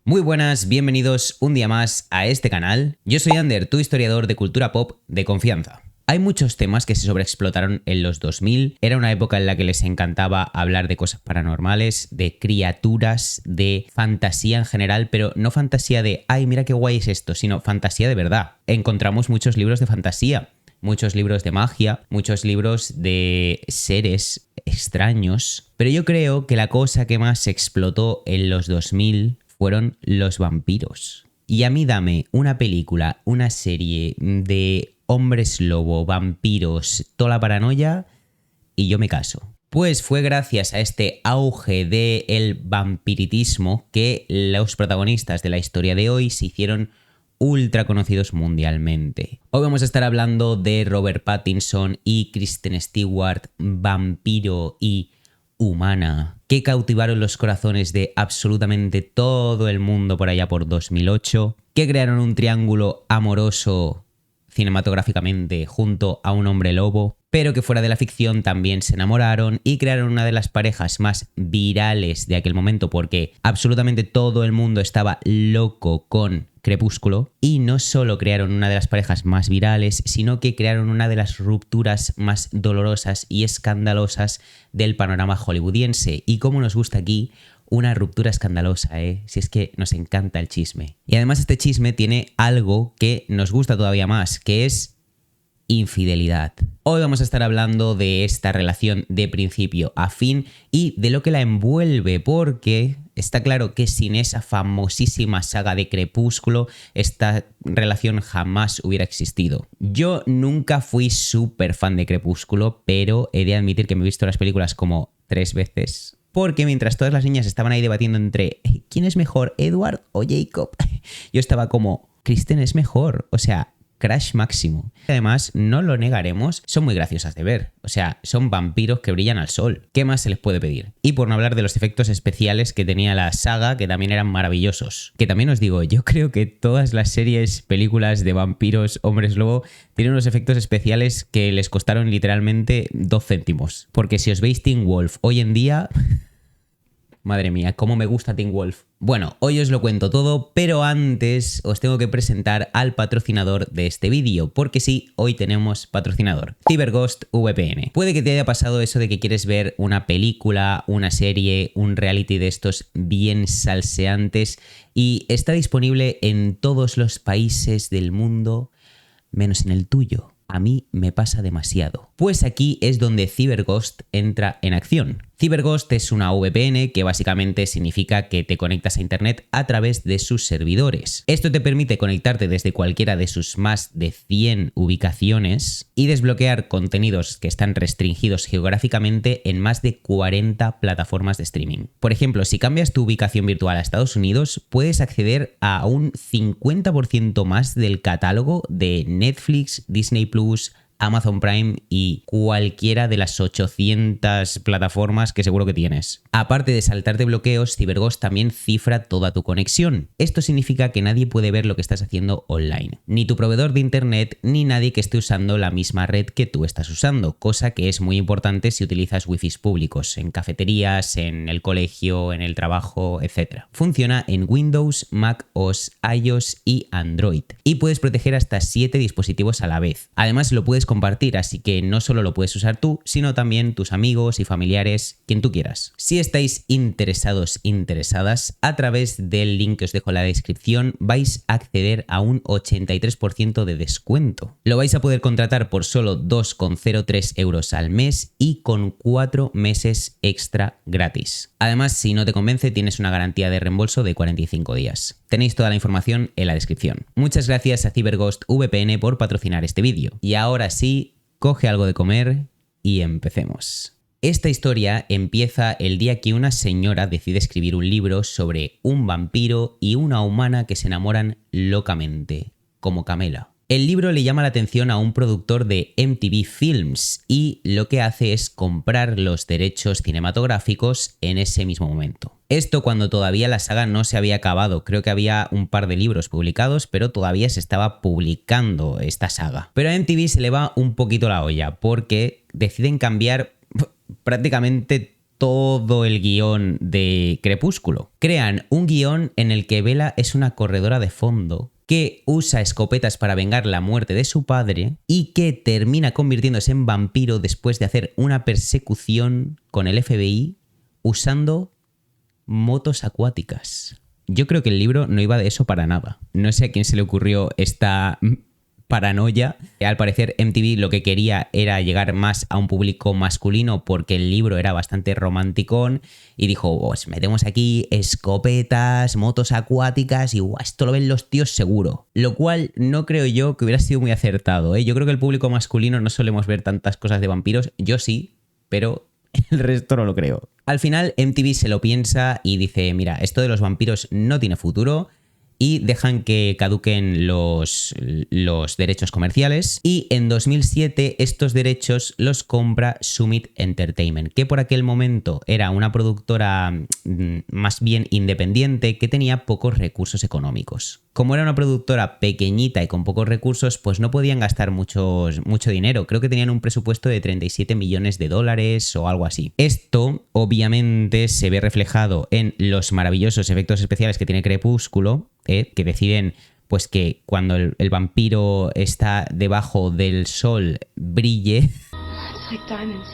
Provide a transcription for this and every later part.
Muy buenas, bienvenidos un día más a este canal. Yo soy Ander, tu historiador de cultura pop de confianza. Hay muchos temas que se sobreexplotaron en los 2000. Era una época en la que les encantaba hablar de cosas paranormales, de criaturas, de fantasía en general, pero no fantasía de ¡ay, mira qué guay es esto!, sino fantasía de verdad. Encontramos muchos libros de fantasía, muchos libros de magia, muchos libros de seres extraños, pero yo creo que la cosa que más explotó en los 2000 fueron los vampiros. Y a mí dame una película, una serie de hombres lobo, vampiros, toda la paranoia y yo me caso. Pues fue gracias a este auge del vampiritismo que los protagonistas de la historia de hoy se hicieron ultra conocidos mundialmente. Hoy vamos a estar hablando de Robert Pattinson y Kristen Stewart, vampiro y humana, que cautivaron los corazones de absolutamente todo el mundo por allá por 2008, que crearon un triángulo amoroso cinematográficamente junto a un hombre lobo, pero que fuera de la ficción también se enamoraron y crearon una de las parejas más virales de aquel momento porque absolutamente todo el mundo estaba loco con Crepúsculo, y no solo crearon una de las parejas más virales, sino que crearon una de las rupturas más dolorosas y escandalosas del panorama hollywoodiense. Y como nos gusta aquí, una ruptura escandalosa, si es que nos encanta el chisme. Y además este chisme tiene algo que nos gusta todavía más, que es infidelidad. Hoy vamos a estar hablando de esta relación de principio a fin y de lo que la envuelve, porque está claro que sin esa famosísima saga de Crepúsculo, esta relación jamás hubiera existido. Yo nunca fui súper fan de Crepúsculo, pero he de admitir que me he visto las películas como 3 veces. Porque mientras todas las niñas estaban ahí debatiendo entre ¿quién es mejor, Edward o Jacob? Yo estaba como, Kristen es mejor, o sea, crush máximo. Además, no lo negaremos, son muy graciosas de ver. O sea, son vampiros que brillan al sol. ¿Qué más se les puede pedir? Y por no hablar de los efectos especiales que tenía la saga, que también eran maravillosos. Que también os digo, yo creo que todas las series, películas de vampiros, hombres lobo, tienen unos efectos especiales que les costaron literalmente 2 céntimos. Porque si os veis Teen Wolf hoy en día... Madre mía, cómo me gusta Teen Wolf. Bueno, hoy os lo cuento todo, pero antes os tengo que presentar al patrocinador de este vídeo, porque sí, hoy tenemos patrocinador, CyberGhost VPN. Puede que te haya pasado eso de que quieres ver una película, una serie, un reality de estos bien salseantes y está disponible en todos los países del mundo, menos en el tuyo. A mí me pasa demasiado. Pues aquí es donde CyberGhost entra en acción. CyberGhost es una VPN que básicamente significa que te conectas a internet a través de sus servidores. Esto te permite conectarte desde cualquiera de sus más de 100 ubicaciones y desbloquear contenidos que están restringidos geográficamente en más de 40 plataformas de streaming. Por ejemplo, si cambias tu ubicación virtual a Estados Unidos, puedes acceder a un 50% más del catálogo de Netflix, Disney Plus, Amazon Prime y cualquiera de las 800 plataformas que seguro que tienes. Aparte de saltarte bloqueos, CyberGhost también cifra toda tu conexión. Esto significa que nadie puede ver lo que estás haciendo online. Ni tu proveedor de internet, ni nadie que esté usando la misma red que tú estás usando, cosa que es muy importante si utilizas wifi públicos, en cafeterías, en el colegio, en el trabajo, etc. Funciona en Windows, Mac OS, iOS y Android. Y puedes proteger hasta 7 dispositivos a la vez. Además, lo puedes compartir, así que no solo lo puedes usar tú, sino también tus amigos y familiares, quien tú quieras. Si estáis interesados, interesadas, a través del link que os dejo en la descripción vais a acceder a un 83% de descuento. Lo vais a poder contratar por solo 2,03 euros al mes y con 4 meses extra gratis. Además, si no te convence, tienes una garantía de reembolso de 45 días. Tenéis toda la información en la descripción. Muchas gracias a CyberGhost VPN por patrocinar este vídeo. Y ahora sí, coge algo de comer y empecemos. Esta historia empieza el día que una señora decide escribir un libro sobre un vampiro y una humana que se enamoran locamente, como Camela. El libro le llama la atención a un productor de MTV Films y lo que hace es comprar los derechos cinematográficos en ese mismo momento. Esto cuando todavía la saga no se había acabado, creo que había un par de libros publicados, pero todavía se estaba publicando esta saga. Pero a MTV se le va un poquito la olla porque deciden cambiar prácticamente todo el guión de Crepúsculo. Crean un guión en el que Bella es una corredora de fondo que usa escopetas para vengar la muerte de su padre y que termina convirtiéndose en vampiro después de hacer una persecución con el FBI usando motos acuáticas. Yo creo que el libro no iba de eso para nada. No sé a quién se le ocurrió esta paranoia. Al parecer MTV lo que quería era llegar más a un público masculino porque el libro era bastante romanticón y dijo, pues metemos aquí escopetas, motos acuáticas y esto lo ven los tíos seguro. Lo cual no creo yo que hubiera sido muy acertado, ¿eh? Yo creo que el público masculino no solemos ver tantas cosas de vampiros. Yo sí, pero el resto no lo creo. Al final MTV se lo piensa y dice, mira, esto de los vampiros no tiene futuro, y dejan que caduquen los derechos comerciales, y en 2007 estos derechos los compra Summit Entertainment, que por aquel momento era una productora más bien independiente que tenía pocos recursos económicos. Como era una productora pequeñita y con pocos recursos, pues no podían gastar mucho dinero. Creo que tenían un presupuesto de 37 millones de dólares o algo así. Esto obviamente se ve reflejado en los maravillosos efectos especiales que tiene Crepúsculo, que deciden pues que cuando el vampiro está debajo del sol brille. It's like diamonds.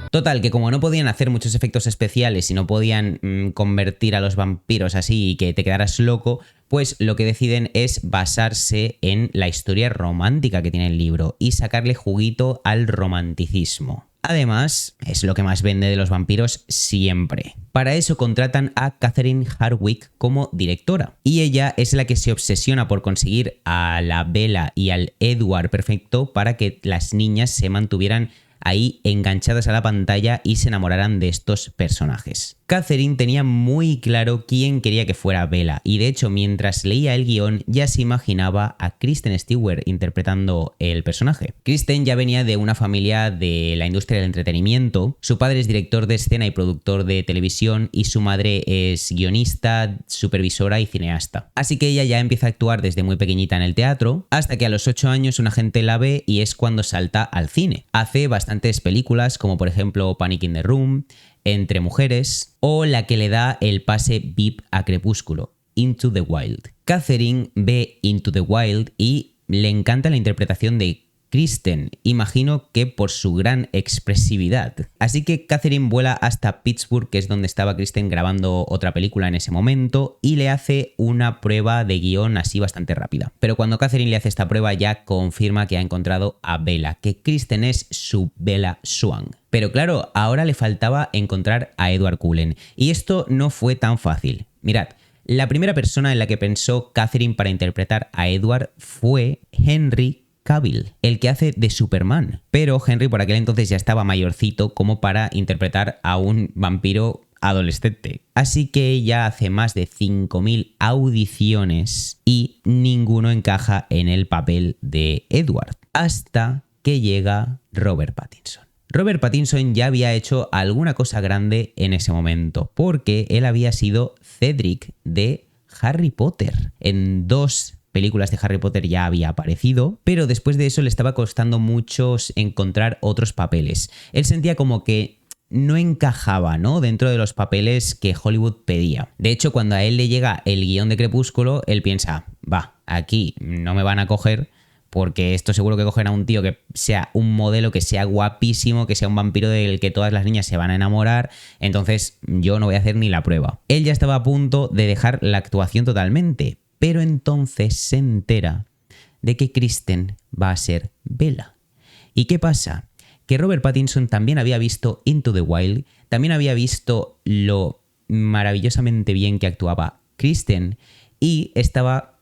Total, que como no podían hacer muchos efectos especiales y no podían convertir a los vampiros así y que te quedaras loco, pues lo que deciden es basarse en la historia romántica que tiene el libro y sacarle juguito al romanticismo. Además, es lo que más vende de los vampiros siempre. Para eso contratan a Catherine Hardwicke como directora. Y ella es la que se obsesiona por conseguir a la Bella y al Edward perfecto para que las niñas se mantuvieran ahí enganchadas a la pantalla y se enamoraran de estos personajes. Catherine tenía muy claro quién quería que fuera Bella y de hecho mientras leía el guión ya se imaginaba a Kristen Stewart interpretando el personaje. Kristen ya venía de una familia de la industria del entretenimiento, su padre es director de escena y productor de televisión y su madre es guionista, supervisora y cineasta. Así que ella ya empieza a actuar desde muy pequeñita en el teatro hasta que a los 8 años un agente la ve y es cuando salta al cine. Hace bastantes películas como por ejemplo Panic in the Room, Entre mujeres o la que le da el pase VIP a Crepúsculo, Into the Wild. Catherine ve Into the Wild y le encanta la interpretación de Kristen, imagino que por su gran expresividad. Así que Catherine vuela hasta Pittsburgh, que es donde estaba Kristen grabando otra película en ese momento, y le hace una prueba de guión así bastante rápida. Pero cuando Catherine le hace esta prueba ya confirma que ha encontrado a Bella, que Kristen es su Bella Swan. Pero claro, ahora le faltaba encontrar a Edward Cullen, y esto no fue tan fácil. Mirad, la primera persona en la que pensó Catherine para interpretar a Edward fue Henry Cavill, el que hace de Superman. Pero Henry por aquel entonces ya estaba mayorcito como para interpretar a un vampiro adolescente. Así que ella hace más de 5.000 audiciones y ninguno encaja en el papel de Edward. Hasta que llega Robert Pattinson. Robert Pattinson ya había hecho alguna cosa grande en ese momento, porque él había sido Cedric de Harry Potter. En 2 películas de Harry Potter ya había aparecido, pero después de eso le estaba costando mucho encontrar otros papeles. Él sentía como que no encajaba, ¿no?, dentro de los papeles que Hollywood pedía. De hecho, cuando a él le llega el guión de Crepúsculo, él piensa, aquí no me van a coger porque esto seguro que cogen a un tío que sea un modelo, que sea guapísimo, que sea un vampiro del que todas las niñas se van a enamorar, entonces yo no voy a hacer ni la prueba. Él ya estaba a punto de dejar la actuación totalmente, pero entonces se entera de que Kristen va a ser Bella. ¿Y qué pasa? Que Robert Pattinson también había visto Into the Wild, también había visto lo maravillosamente bien que actuaba Kristen y estaba,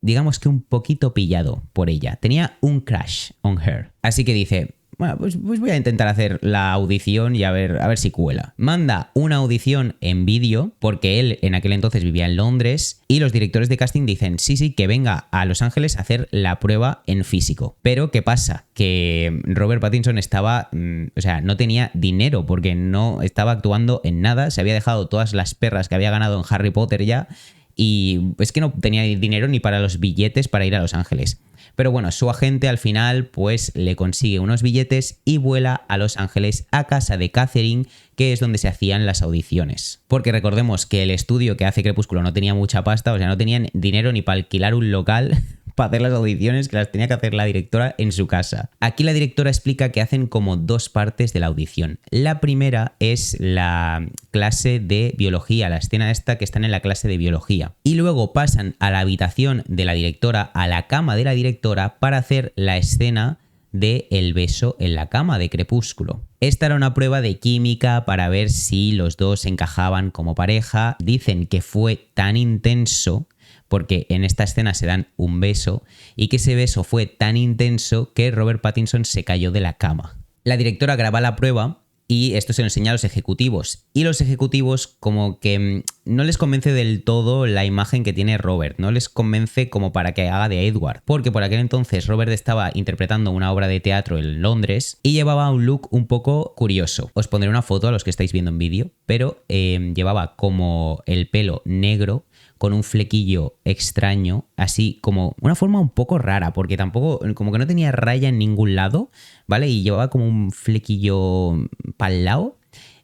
digamos que un poquito pillado por ella. Tenía un crush on her. Así que dice, bueno, pues voy a intentar hacer la audición y a ver si cuela. Manda una audición en vídeo, porque él en aquel entonces vivía en Londres, y los directores de casting dicen, sí, que venga a Los Ángeles a hacer la prueba en físico. Pero ¿qué pasa? Que Robert Pattinson estaba, no tenía dinero, porque no estaba actuando en nada, se había dejado todas las perras que había ganado en Harry Potter ya, y es que no tenía dinero ni para los billetes para ir a Los Ángeles. Pero bueno, su agente al final pues le consigue unos billetes y vuela a Los Ángeles a casa de Catherine, que es donde se hacían las audiciones. Porque recordemos que el estudio que hace Crepúsculo no tenía mucha pasta, o sea, no tenían dinero ni para alquilar un local para hacer las audiciones, que las tenía que hacer la directora en su casa. Aquí la directora explica que hacen como dos partes de la audición. La primera es la clase de biología, la escena esta que están en la clase de biología. Y luego pasan a la habitación de la directora, a la cama de la directora, para hacer la escena de el beso en la cama de Crepúsculo. Esta era una prueba de química para ver si los dos encajaban como pareja. Dicen que fue tan intenso porque en esta escena se dan un beso y que ese beso fue tan intenso que Robert Pattinson se cayó de la cama. La directora graba la prueba y esto se lo enseña a los ejecutivos. Y los ejecutivos como que no les convence del todo la imagen que tiene Robert, no les convence como para que haga de Edward. Porque por aquel entonces Robert estaba interpretando una obra de teatro en Londres y llevaba un look un poco curioso. Os pondré una foto a los que estáis viendo en vídeo, pero llevaba como el pelo negro, con un flequillo extraño, así como una forma un poco rara, porque tampoco, como que no tenía raya en ningún lado, ¿vale? Y llevaba como un flequillo para el lado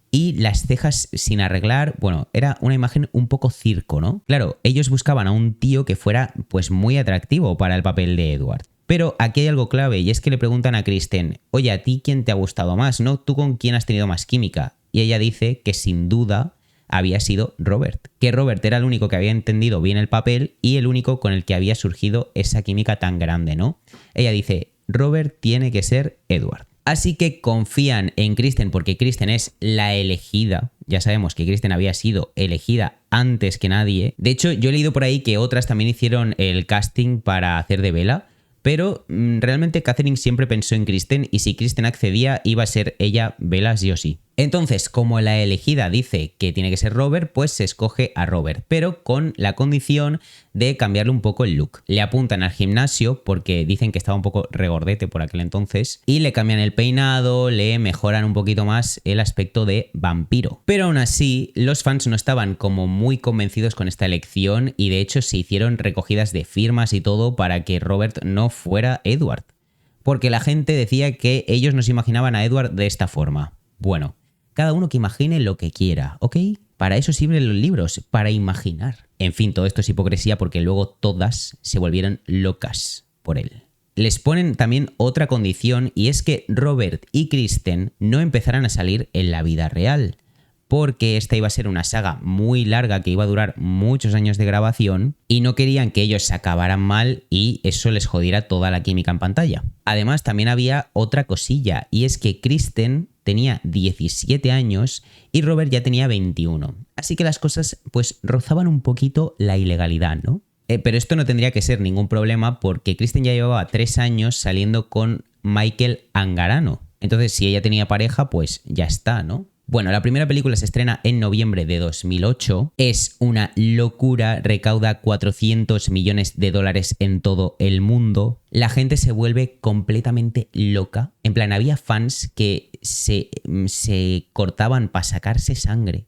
y las cejas sin arreglar. Bueno, era una imagen un poco circo, ¿no? Claro, ellos buscaban a un tío que fuera pues muy atractivo para el papel de Edward. Pero aquí hay algo clave y es que le preguntan a Kristen, oye, ¿a ti quién te ha gustado más, no? ¿Tú con quién has tenido más química? Y ella dice que sin duda había sido Robert, que Robert era el único que había entendido bien el papel y el único con el que había surgido esa química tan grande, ¿no? Ella dice, Robert tiene que ser Edward. Así que confían en Kristen porque Kristen es la elegida. Ya sabemos que Kristen había sido elegida antes que nadie. De hecho, yo he leído por ahí que otras también hicieron el casting para hacer de Bella, pero realmente Catherine siempre pensó en Kristen y si Kristen accedía iba a ser ella Bella sí o sí. Entonces, como la elegida dice que tiene que ser Robert, pues se escoge a Robert, pero con la condición de cambiarle un poco el look. Le apuntan al gimnasio porque dicen que estaba un poco regordete por aquel entonces y le cambian el peinado, le mejoran un poquito más el aspecto de vampiro. Pero aún así, los fans no estaban como muy convencidos con esta elección y de hecho se hicieron recogidas de firmas y todo para que Robert no fuera Edward. Porque la gente decía que ellos no se imaginaban a Edward de esta forma. Bueno, cada uno que imagine lo que quiera, ¿ok? Para eso sirven los libros, para imaginar. En fin, todo esto es hipocresía porque luego todas se volvieron locas por él. Les ponen también otra condición y es que Robert y Kristen no empezaran a salir en la vida real, porque esta iba a ser una saga muy larga que iba a durar muchos años de grabación y no querían que ellos se acabaran mal y eso les jodiera toda la química en pantalla. Además, también había otra cosilla y es que Kristen tenía 17 años y Robert ya tenía 21. Así que las cosas pues rozaban un poquito la ilegalidad, ¿no? Pero esto no tendría que ser ningún problema porque Kristen ya llevaba 3 años saliendo con Michael Angarano. Entonces, si ella tenía pareja, pues ya está, ¿no? Bueno, la primera película se estrena en noviembre de 2008. Es una locura, recauda 400 millones de dólares en todo el mundo. La gente se vuelve completamente loca. En plan, había fans que se cortaban para sacarse sangre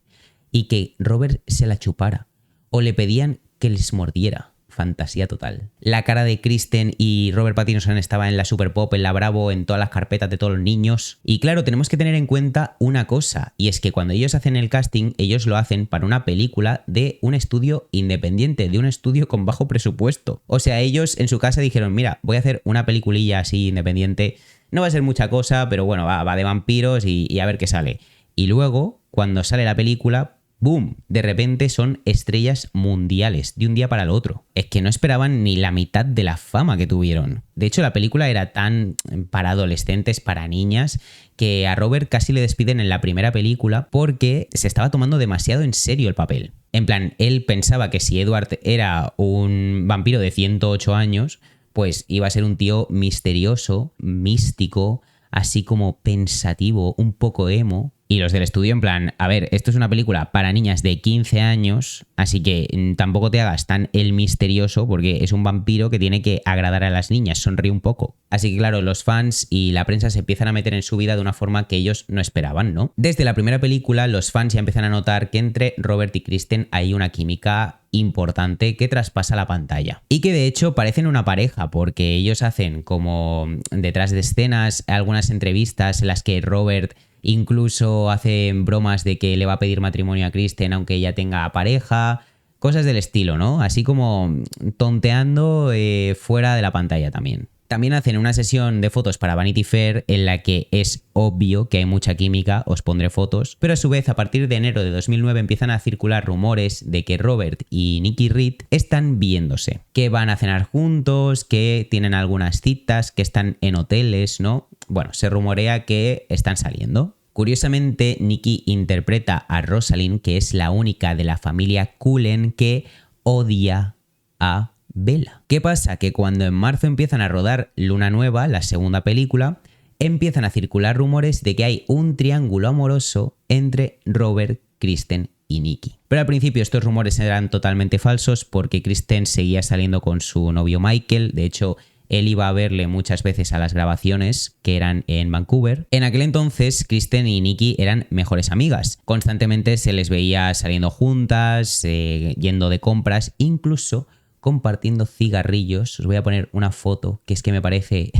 y que Robert se la chupara. O le pedían que les mordiera. Fantasía total. La cara de Kristen y Robert Pattinson estaba en la Super Pop, en la Bravo, en todas las carpetas de todos los niños. Y claro, tenemos que tener en cuenta una cosa, y es que cuando ellos hacen el casting, ellos lo hacen para una película de un estudio independiente, de un estudio con bajo presupuesto. O sea, ellos en su casa dijeron, mira, voy a hacer una peliculilla así independiente, no va a ser mucha cosa, pero bueno, va de vampiros y a ver qué sale. Y luego, cuando sale la película, ¡boom! De repente son estrellas mundiales, de un día para el otro. Es que no esperaban ni la mitad de la fama que tuvieron. De hecho, la película era tan para adolescentes, para niñas, que a Robert casi le despiden en la primera película porque se estaba tomando demasiado en serio el papel. En plan, él pensaba que si Edward era un vampiro de 108 años, pues iba a ser un tío misterioso, místico, así como pensativo, un poco emo. Y los del estudio en plan, a ver, esto es una película para niñas de 15 años, así que tampoco te hagas tan el misterioso porque es un vampiro que tiene que agradar a las niñas, sonríe un poco. Así que claro, los fans y la prensa se empiezan a meter en su vida de una forma que ellos no esperaban, ¿no? Desde la primera película, los fans ya empiezan a notar que entre Robert y Kristen hay una química importante que traspasa la pantalla. Y que de hecho parecen una pareja porque ellos hacen como detrás de escenas algunas entrevistas en las que Robert incluso hace bromas de que le va a pedir matrimonio a Kristen aunque ella tenga pareja, cosas del estilo, ¿no? Así como tonteando fuera de la pantalla también. También hacen una sesión de fotos para Vanity Fair en la que es obvio que hay mucha química, os pondré fotos, pero a su vez a partir de enero de 2009 empiezan a circular rumores de que Robert y Nikki Reed están viéndose, que van a cenar juntos, que tienen algunas citas, que están en hoteles, ¿no? Bueno, se rumorea que están saliendo. Curiosamente, Nikki interpreta a Rosalind, que es la única de la familia Cullen que odia a Bella. ¿Qué pasa? Que cuando en marzo empiezan a rodar Luna Nueva, la segunda película, empiezan a circular rumores de que hay un triángulo amoroso entre Robert, Kristen y Nikki. Pero al principio estos rumores eran totalmente falsos porque Kristen seguía saliendo con su novio Michael. De hecho, él iba a verle muchas veces a las grabaciones que eran en Vancouver. En aquel entonces, Kristen y Nikki eran mejores amigas. Constantemente se les veía saliendo juntas, yendo de compras, incluso compartiendo cigarrillos. Os voy a poner una foto que es que me parece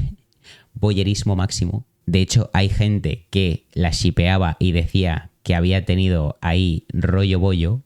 voyerismo máximo. De hecho, hay gente que la shippeaba y decía que había tenido ahí rollo bollo.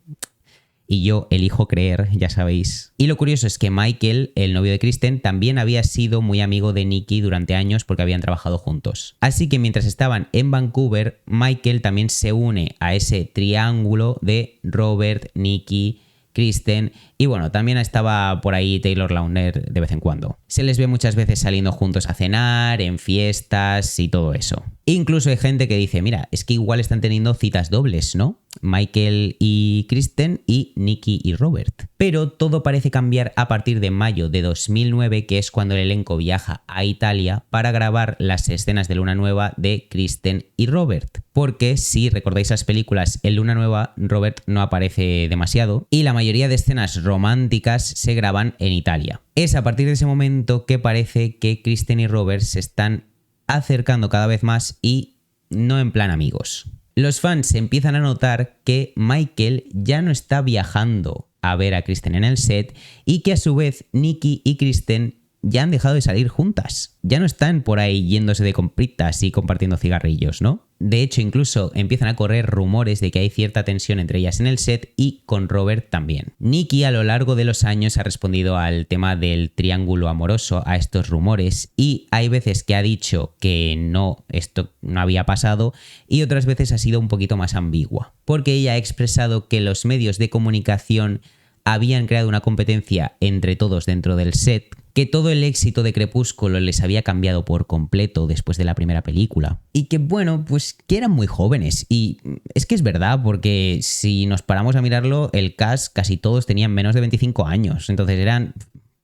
Y yo elijo creer, ya sabéis. Y lo curioso es que Michael, el novio de Kristen, también había sido muy amigo de Nikki durante años porque habían trabajado juntos. Así que mientras estaban en Vancouver, Michael también se une a ese triángulo de Robert, Nikki, Kristen y bueno, también estaba por ahí Taylor Lautner de vez en cuando. Se les ve muchas veces saliendo juntos a cenar, en fiestas y todo eso. Incluso hay gente que dice, mira, es que igual están teniendo citas dobles, ¿no? Michael y Kristen y Nikki y Robert. Pero todo parece cambiar a partir de mayo de 2009, que es cuando el elenco viaja a Italia para grabar las escenas de Luna Nueva de Kristen y Robert. Porque si recordáis las películas, en Luna Nueva Robert no aparece demasiado y la mayoría de escenas románticas se graban en Italia. Es a partir de ese momento que parece que Kristen y Robert se están acercando cada vez más y no en plan amigos. Los fans empiezan a notar que Michael ya no está viajando a ver a Kristen en el set y que a su vez Nikki y Kristen ya han dejado de salir juntas. Ya no están por ahí yéndose de compritas y compartiendo cigarrillos, ¿no? De hecho, incluso empiezan a correr rumores de que hay cierta tensión entre ellas en el set y con Robert también. Nikki a lo largo de los años ha respondido al tema del triángulo amoroso, a estos rumores, y hay veces que ha dicho que no, esto no había pasado, y otras veces ha sido un poquito más ambigua, porque ella ha expresado que los medios de comunicación habían creado una competencia entre todos dentro del set, que todo el éxito de Crepúsculo les había cambiado por completo después de la primera película. Y que bueno, pues que eran muy jóvenes. Y es que es verdad, porque si nos paramos a mirarlo, el cast casi todos tenían menos de 25 años. Entonces eran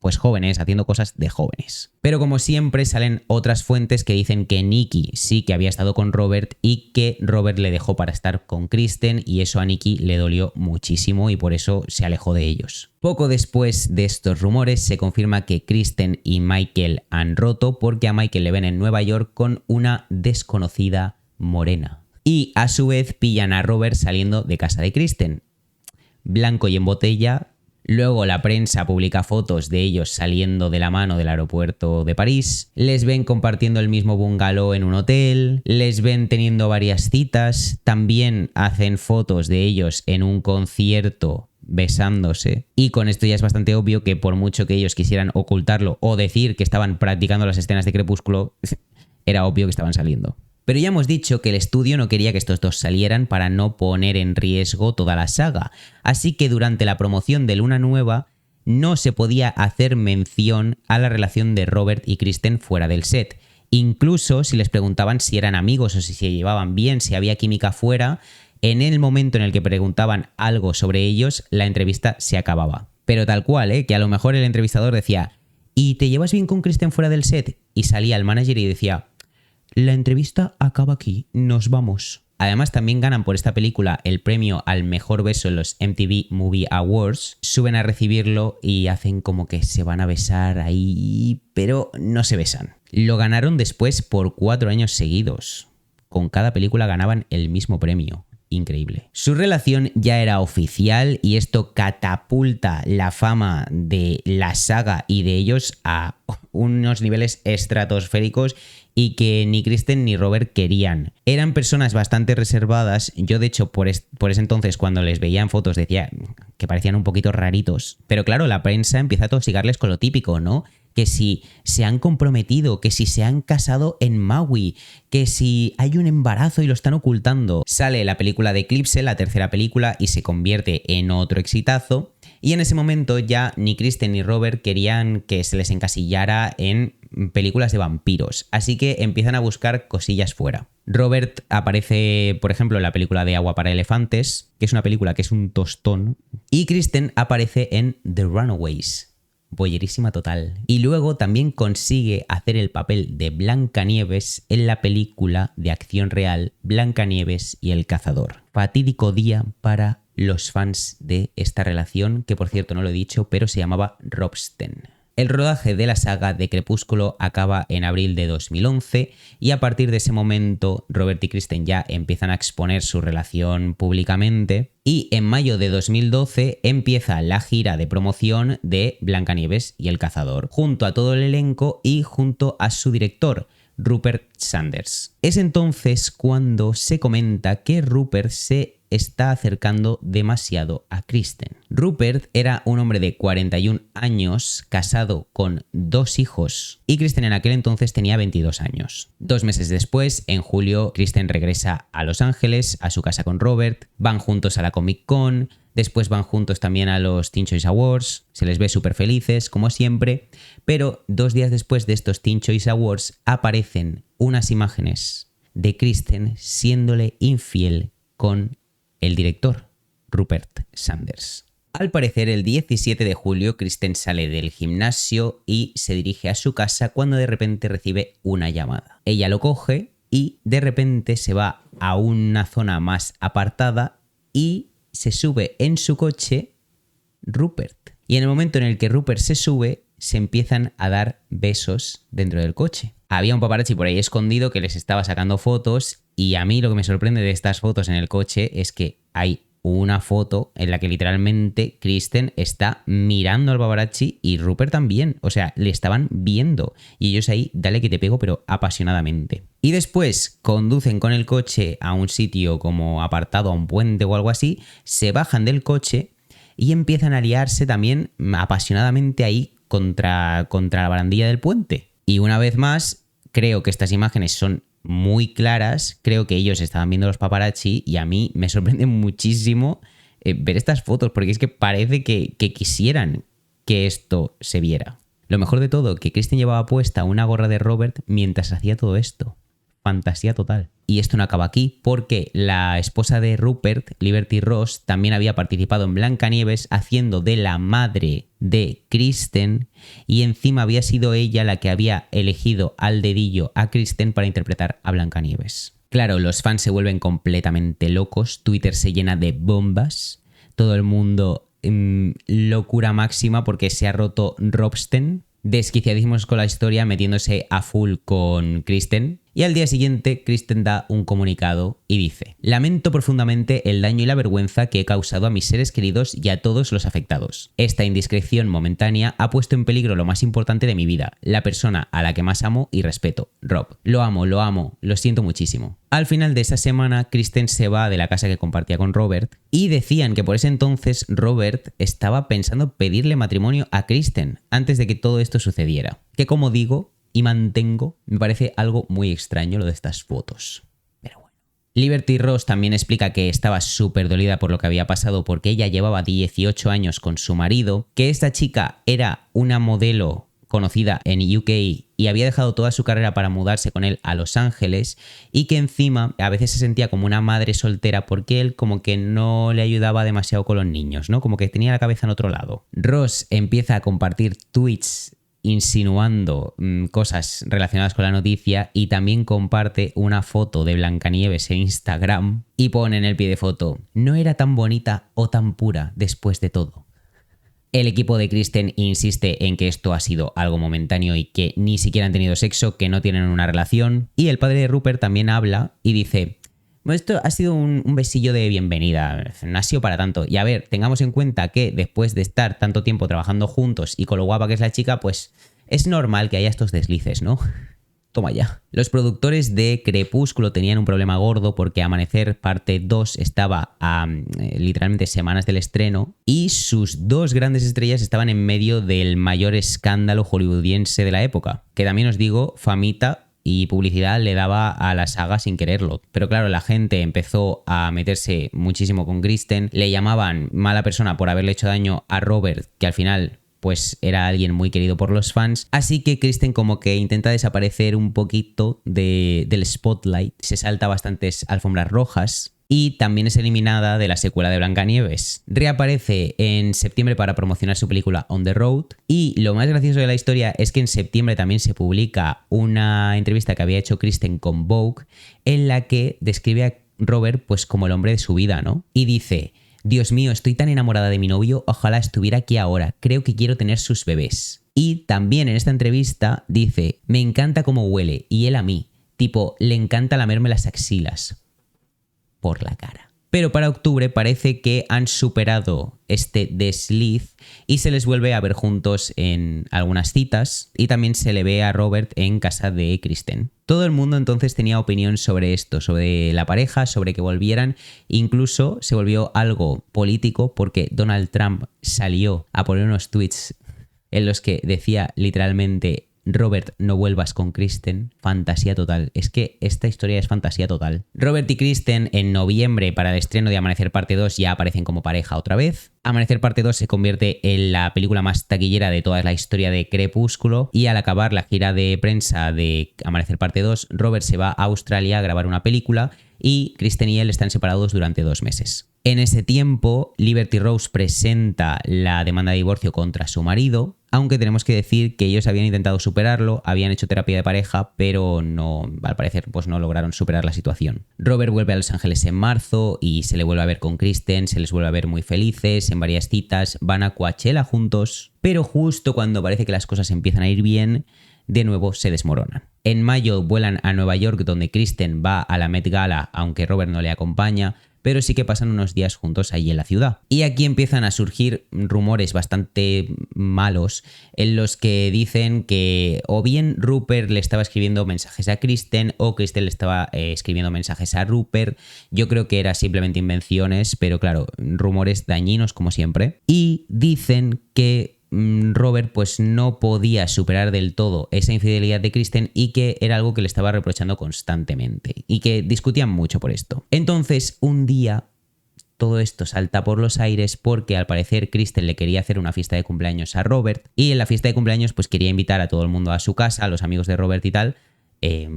pues jóvenes, haciendo cosas de jóvenes. Pero como siempre salen otras fuentes que dicen que Nikki sí que había estado con Robert y que Robert le dejó para estar con Kristen y eso a Nikki le dolió muchísimo y por eso se alejó de ellos. Poco después de estos rumores se confirma que Kristen y Michael han roto porque a Michael le ven en Nueva York con una desconocida morena. Y a su vez pillan a Robert saliendo de casa de Kristen. Blanco y en botella. Luego la prensa publica fotos de ellos saliendo de la mano del aeropuerto de París, les ven compartiendo el mismo bungalow en un hotel, les ven teniendo varias citas, también hacen fotos de ellos en un concierto besándose y con esto ya es bastante obvio que por mucho que ellos quisieran ocultarlo o decir que estaban practicando las escenas de Crepúsculo, era obvio que estaban saliendo. Pero ya hemos dicho que el estudio no quería que estos dos salieran para no poner en riesgo toda la saga, así que durante la promoción de Luna Nueva no se podía hacer mención a la relación de Robert y Kristen fuera del set. Incluso si les preguntaban si eran amigos o si se llevaban bien, si había química fuera, en el momento en el que preguntaban algo sobre ellos, la entrevista se acababa. Pero tal cual, que a lo mejor el entrevistador decía ¿y te llevas bien con Kristen fuera del set? Y salía el manager y decía la entrevista acaba aquí, nos vamos. Además, también ganan por esta película el premio al mejor beso en los MTV Movie Awards. Suben a recibirlo y hacen como que se van a besar ahí, pero no se besan. Lo ganaron después por 4 años seguidos. Con cada película ganaban el mismo premio. Increíble. Su relación ya era oficial y esto catapulta la fama de la saga y de ellos a unos niveles estratosféricos y que ni Kristen ni Robert querían. Eran personas bastante reservadas. Yo, de hecho, por ese entonces, cuando les veía en fotos, decía que parecían un poquito raritos. Pero claro, la prensa empieza a tosigarles con lo típico, ¿no? Que si se han comprometido, que si se han casado en Maui, que si hay un embarazo y lo están ocultando. Sale la película de Eclipse, la tercera película, y se convierte en otro exitazo. Y en ese momento ya ni Kristen ni Robert querían que se les encasillara en películas de vampiros, así que empiezan a buscar cosillas fuera. Robert aparece, por ejemplo, en la película de Agua para Elefantes, que es una película que es un tostón, y Kristen aparece en The Runaways. Boyerísima total. Y luego también consigue hacer el papel de Blancanieves en la película de acción real Blancanieves y el cazador. Fatídico día para los fans de esta relación, que por cierto no lo he dicho, pero se llamaba Robsten. El rodaje de la saga de Crepúsculo acaba en abril de 2011 y a partir de ese momento Robert y Kristen ya empiezan a exponer su relación públicamente y en mayo de 2012 empieza la gira de promoción de Blancanieves y el cazador, junto a todo el elenco y junto a su director, Rupert Sanders. Es entonces cuando se comenta que Rupert se está acercando demasiado a Kristen. Rupert era un hombre de 41 años, casado con 2 hijos, y Kristen en aquel entonces tenía 22 años. 2 meses después, en julio, Kristen regresa a Los Ángeles, a su casa con Robert, van juntos a la Comic Con, después van juntos también a los Teen Choice Awards, se les ve súper felices, como siempre, pero 2 días después de estos Teen Choice Awards aparecen unas imágenes de Kristen siéndole infiel con el director, Rupert Sanders. Al parecer, el 17 de julio, Kristen sale del gimnasio y se dirige a su casa cuando de repente recibe una llamada. Ella lo coge y de repente se va a una zona más apartada y se sube en su coche Rupert. Y en el momento en el que Rupert se sube, se empiezan a dar besos dentro del coche. Había un paparazzi por ahí escondido que les estaba sacando fotos y a mí lo que me sorprende de estas fotos en el coche es que hay una foto en la que literalmente Kristen está mirando al paparazzi y Rupert también. O sea, le estaban viendo y ellos ahí, dale que te pego, pero apasionadamente. Y después conducen con el coche a un sitio como apartado, a un puente o algo así, se bajan del coche y empiezan a liarse también apasionadamente ahí contra la barandilla del puente. Y una vez más, creo que estas imágenes son muy claras, creo que ellos estaban viendo los paparazzi y a mí me sorprende muchísimo ver estas fotos porque es que parece que quisieran que esto se viera. Lo mejor de todo, que Kristen llevaba puesta una gorra de Robert mientras hacía todo esto. Fantasía total. Y esto no acaba aquí porque la esposa de Rupert, Liberty Ross, también había participado en Blancanieves haciendo de la madre de Kristen y encima había sido ella la que había elegido al dedillo a Kristen para interpretar a Blancanieves. Claro, los fans se vuelven completamente locos, Twitter se llena de bombas, todo el mundo locura máxima porque se ha roto Robsten, desquiciadísimos con la historia metiéndose a full con Kristen. Y al día siguiente, Kristen da un comunicado y dice: lamento profundamente el daño y la vergüenza que he causado a mis seres queridos y a todos los afectados. Esta indiscreción momentánea ha puesto en peligro lo más importante de mi vida, la persona a la que más amo y respeto, Rob. Lo amo, lo siento muchísimo. Al final de esa semana, Kristen se va de la casa que compartía con Robert y decían que por ese entonces Robert estaba pensando pedirle matrimonio a Kristen antes de que todo esto sucediera. Que como digo y mantengo, me parece algo muy extraño lo de estas fotos. Pero bueno. Liberty Ross también explica que estaba súper dolida por lo que había pasado porque ella llevaba 18 años con su marido, que esta chica era una modelo conocida en UK y había dejado toda su carrera para mudarse con él a Los Ángeles y que encima a veces se sentía como una madre soltera porque él como que no le ayudaba demasiado con los niños, ¿no? Como que tenía la cabeza en otro lado. Ross empieza a compartir tweets insinuando cosas relacionadas con la noticia y también comparte una foto de Blancanieves en Instagram y pone en el pie de foto: no era tan bonita o tan pura después de todo. El equipo de Kristen insiste en que esto ha sido algo momentáneo y que ni siquiera han tenido sexo, que no tienen una relación. Y el padre de Rupert también habla y dice: bueno, esto ha sido un besillo de bienvenida, no ha sido para tanto. Y a ver, tengamos en cuenta que después de estar tanto tiempo trabajando juntos y con lo guapa que es la chica, pues es normal que haya estos deslices, ¿no? Toma ya. Los productores de Crepúsculo tenían un problema gordo porque Amanecer parte 2 estaba a literalmente semanas del estreno y sus dos grandes estrellas estaban en medio del mayor escándalo hollywoodiense de la época. Que también os digo, famita y publicidad le daba a la saga sin quererlo. Pero claro, la gente empezó a meterse muchísimo con Kristen, le llamaban mala persona por haberle hecho daño a Robert, que al final pues era alguien muy querido por los fans, así que Kristen como que intenta desaparecer un poquito del spotlight, se salta bastantes alfombras rojas y también es eliminada de la secuela de Blancanieves. Reaparece en septiembre para promocionar su película On the Road y lo más gracioso de la historia es que en septiembre también se publica una entrevista que había hecho Kristen con Vogue en la que describe a Robert pues como el hombre de su vida, ¿no? Y dice: Dios mío, estoy tan enamorada de mi novio, ojalá estuviera aquí ahora, creo que quiero tener sus bebés. Y también en esta entrevista dice: me encanta cómo huele, y él a mí, tipo, le encanta lamerme las axilas. Por la cara. Pero para octubre parece que han superado este desliz y se les vuelve a ver juntos en algunas citas y también se le ve a Robert en casa de Kristen. Todo el mundo entonces tenía opinión sobre esto, sobre la pareja, sobre que volvieran. Incluso se volvió algo político porque Donald Trump salió a poner unos tweets en los que decía literalmente: Robert, no vuelvas con Kristen. Fantasía total. Es que esta historia es fantasía total. Robert y Kristen en noviembre para el estreno de Amanecer parte 2 ya aparecen como pareja otra vez. Amanecer parte 2 se convierte en la película más taquillera de toda la historia de Crepúsculo y al acabar la gira de prensa de Amanecer parte 2, Robert se va a Australia a grabar una película y Kristen y él están separados durante 2 meses. En ese tiempo, Liberty Rose presenta la demanda de divorcio contra su marido, aunque tenemos que decir que ellos habían intentado superarlo, habían hecho terapia de pareja, pero no, al parecer pues no lograron superar la situación. Robert vuelve a Los Ángeles en marzo y se le vuelve a ver con Kristen, se les vuelve a ver muy felices, en varias citas, van a Coachella juntos, pero justo cuando parece que las cosas empiezan a ir bien, de nuevo se desmoronan. En mayo vuelan a Nueva York, donde Kristen va a la Met Gala, aunque Robert no le acompaña, pero sí que pasan unos días juntos ahí en la ciudad. Y aquí empiezan a surgir rumores bastante malos en los que dicen que o bien Rupert le estaba escribiendo mensajes a Kristen o Kristen le estaba escribiendo mensajes a Rupert. Yo creo que eran simplemente invenciones, pero claro, rumores dañinos como siempre. Y dicen que Robert pues no podía superar del todo esa infidelidad de Kristen y que era algo que le estaba reprochando constantemente y que discutían mucho por esto. Entonces, un día todo esto salta por los aires porque al parecer Kristen le quería hacer una fiesta de cumpleaños a Robert y en la fiesta de cumpleaños pues quería invitar a todo el mundo a su casa, a los amigos de Robert y tal,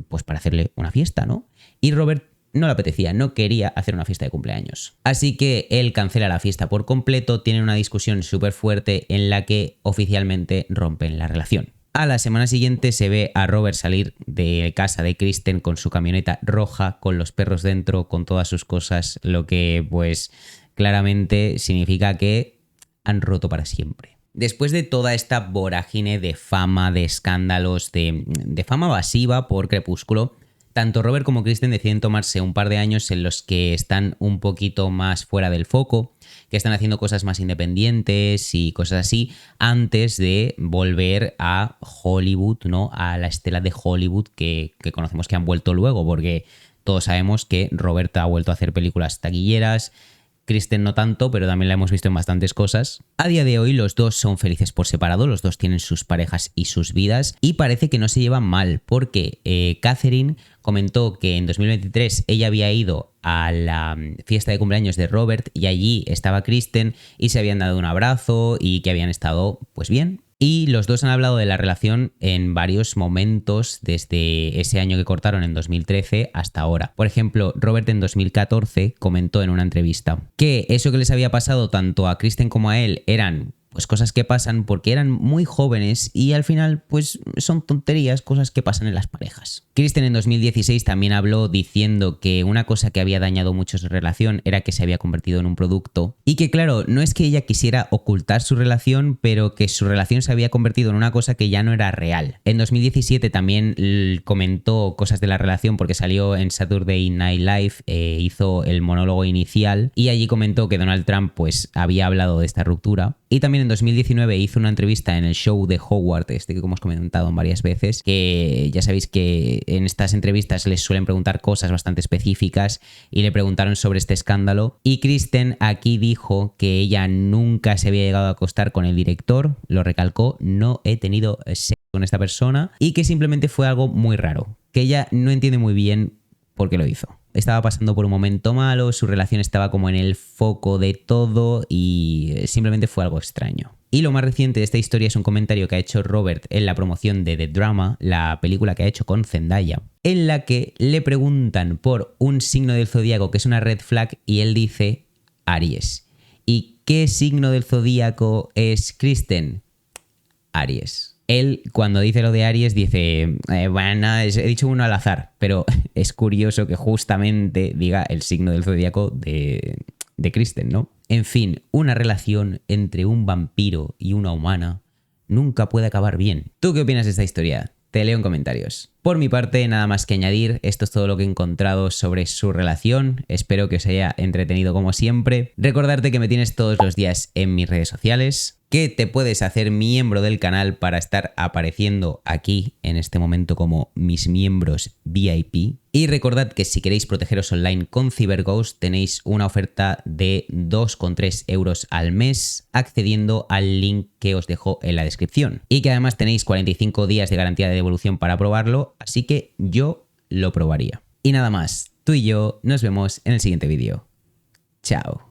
pues para hacerle una fiesta, ¿no? Y Robert no le apetecía, no quería hacer una fiesta de cumpleaños. Así que él cancela la fiesta por completo, tienen una discusión súper fuerte en la que oficialmente rompen la relación. A la semana siguiente se ve a Robert salir de casa de Kristen con su camioneta roja, con los perros dentro, con todas sus cosas, lo que pues claramente significa que han roto para siempre. Después de toda esta vorágine de fama, de escándalos, de fama masiva por Crepúsculo, tanto Robert como Kristen deciden tomarse un par de años en los que están un poquito más fuera del foco, que están haciendo cosas más independientes y cosas así, antes de volver a Hollywood, ¿no? A la estela de Hollywood que conocemos que han vuelto luego, porque todos sabemos que Robert ha vuelto a hacer películas taquilleras, Kristen no tanto, pero también la hemos visto en bastantes cosas. A día de hoy los dos son felices por separado, los dos tienen sus parejas y sus vidas y parece que no se llevan mal porque Catherine comentó que en 2023 ella había ido a la fiesta de cumpleaños de Robert y allí estaba Kristen y se habían dado un abrazo y que habían estado pues bien. Y los dos han hablado de la relación en varios momentos desde ese año que cortaron en 2013 hasta ahora. Por ejemplo, Robert en 2014 comentó en una entrevista que eso que les había pasado tanto a Kristen como a él eran pues cosas que pasan porque eran muy jóvenes y al final pues son tonterías, cosas que pasan en las parejas. Kristen en 2016 también habló diciendo que una cosa que había dañado mucho su relación era que se había convertido en un producto y que claro, no es que ella quisiera ocultar su relación, pero que su relación se había convertido en una cosa que ya no era real. En 2017 también comentó cosas de la relación porque salió en Saturday Night Live, hizo el monólogo inicial y allí comentó que Donald Trump pues había hablado de esta ruptura. Y también en 2019 hizo una entrevista en el show de Howard, que hemos comentado varias veces, que ya sabéis que en estas entrevistas les suelen preguntar cosas bastante específicas y le preguntaron sobre este escándalo. Y Kristen aquí dijo que ella nunca se había llegado a acostar con el director, lo recalcó, no he tenido sexo con esta persona y que simplemente fue algo muy raro, que ella no entiende muy bien por qué lo hizo. Estaba pasando por un momento malo, su relación estaba como en el foco de todo y simplemente fue algo extraño. Y lo más reciente de esta historia es un comentario que ha hecho Robert en la promoción de The Drama, la película que ha hecho con Zendaya, en la que le preguntan por un signo del zodíaco que es una red flag y él dice Aries. ¿Y qué signo del zodíaco es Kristen? Aries. Él, cuando dice lo de Aries, dice, bueno, he dicho uno al azar, pero es curioso que justamente diga el signo del zodíaco de Kristen, ¿no? En fin, una relación entre un vampiro y una humana nunca puede acabar bien. ¿Tú qué opinas de esta historia? Te leo en comentarios. Por mi parte, nada más que añadir, esto es todo lo que he encontrado sobre su relación, espero que os haya entretenido como siempre. Recordarte que me tienes todos los días en mis redes sociales, que te puedes hacer miembro del canal para estar apareciendo aquí en este momento como mis miembros VIP. Y recordad que si queréis protegeros online con CyberGhost tenéis una oferta de 2,3 euros al mes accediendo al link que os dejo en la descripción. Y que además tenéis 45 días de garantía de devolución para probarlo, así que yo lo probaría. Y nada más, tú y yo nos vemos en el siguiente vídeo. Chao.